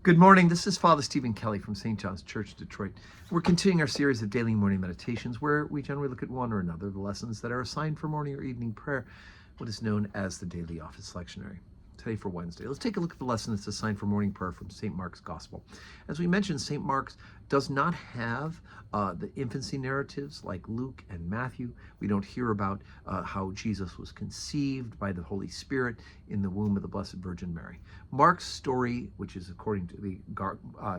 Good morning. This is Father Stephen Kelly from St. John's Church, Detroit. We're continuing our series of daily morning meditations where we generally look at one or another of the lessons that are assigned for morning or evening prayer, what is known as the daily office lectionary. Today for Wednesday, let's take a look at the lesson that's assigned for morning prayer from St. Mark's Gospel. As we mentioned, St. Mark's does not have the infancy narratives like Luke and Matthew. We don't hear about how Jesus was conceived by the Holy Spirit in the womb of the Blessed Virgin Mary. Mark's story, which is according to the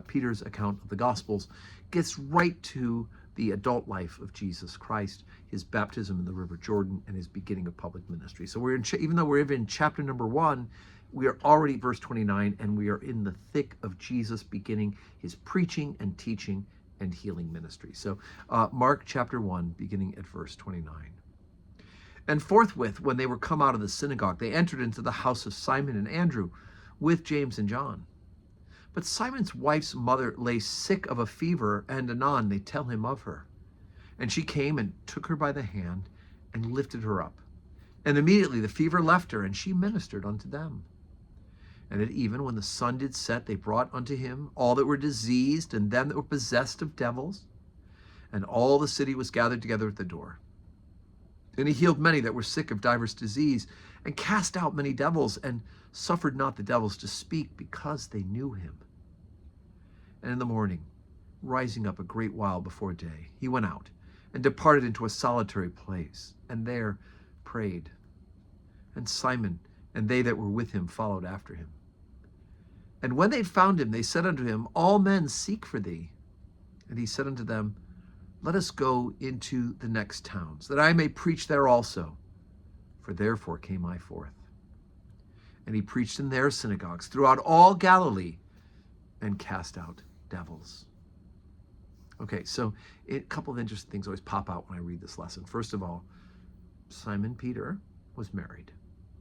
Peter's account of the Gospels, gets right to the adult life of Jesus Christ, his baptism in the River Jordan, and his beginning of public ministry. So even though we're in chapter number 1, we are already verse 29, and we are in the thick of Jesus beginning his preaching and teaching and healing ministry. So Mark chapter 1, beginning at verse 29. And forthwith, when they were come out of the synagogue, they entered into the house of Simon and Andrew with James and John. But Simon's wife's mother lay sick of a fever, and anon they tell him of her. And she came and took her by the hand and lifted her up. And immediately the fever left her, and she ministered unto them. And at even when the sun did set, they brought unto him all that were diseased, and them that were possessed of devils. And all the city was gathered together at the door. And he healed many that were sick of divers disease, and cast out many devils, and suffered not the devils to speak, because they knew him. And in the morning, rising up a great while before day, he went out, and departed into a solitary place, and there prayed. And Simon and they that were with him followed after him. And when they found him, they said unto him, All men seek for thee. And he said unto them, Let us go into the next towns, that I may preach there also. For therefore came I forth. And he preached in their synagogues throughout all Galilee, and cast out devils. Okay, so a couple of interesting things always pop out when I read this lesson. First of all, Simon Peter was married.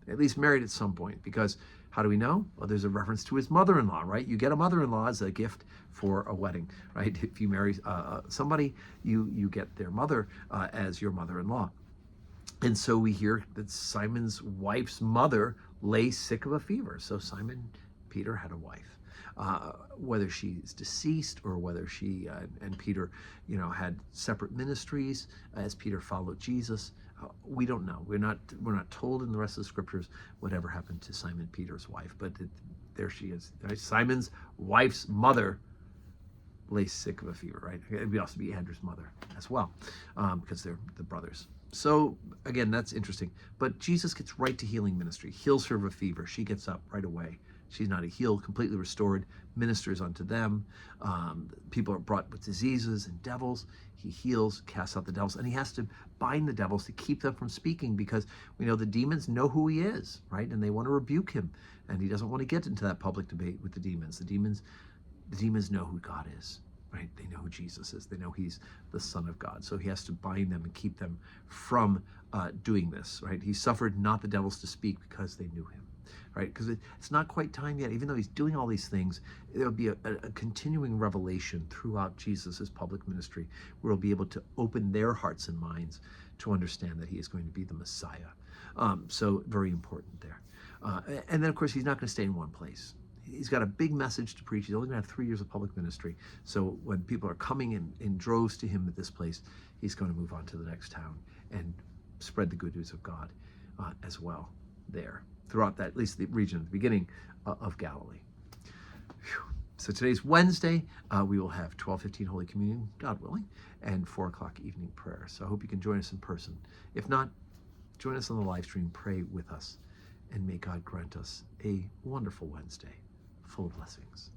At least married at some point, because how do we know? Well, there's a reference to his mother-in-law, right? You get a mother-in-law as a gift for a wedding, right? If you marry somebody, you get their mother as your mother-in-law. And so we hear that Simon's wife's mother lay sick of a fever. So Simon Peter had a wife. Whether she's deceased or whether she and Peter, had separate ministries as Peter followed Jesus, we don't know. We're not told in the rest of the scriptures whatever happened to Simon Peter's wife, but there she is. Right? Simon's wife's mother lay sick of a fever. Right? It would also be Andrew's mother as well, because they're the brothers. So again, that's interesting. But Jesus gets right to healing ministry. Heals her of a fever. She gets up right away. She's not healed, completely restored, ministers unto them. People are brought with diseases and devils. He heals, casts out the devils, and he has to bind the devils to keep them from speaking, because we know the demons know who he is, right? And they want to rebuke him, and he doesn't want to get into that public debate with the demons. The demons know who God is, right? They know who Jesus is. They know he's the Son of God. So he has to bind them and keep them from doing this, right? He suffered not the devils to speak, because they knew him. Right, because it's not quite time yet. Even though he's doing all these things, there will be a continuing revelation throughout Jesus' public ministry, where he'll be able to open their hearts and minds to understand that he is going to be the Messiah. So very important there. And then, of course, he's not going to stay in one place. He's got a big message to preach. He's only going to have 3 years of public ministry. So when people are coming in droves to him at this place, he's going to move on to the next town and spread the good news of God as well there, throughout that, at least the region at the beginning of Galilee. Whew. So today's Wednesday. We will have 12:15 Holy Communion, God willing, and 4 o'clock evening prayer. So I hope you can join us in person. If not, join us on the live stream, pray with us, and may God grant us a wonderful Wednesday full of blessings.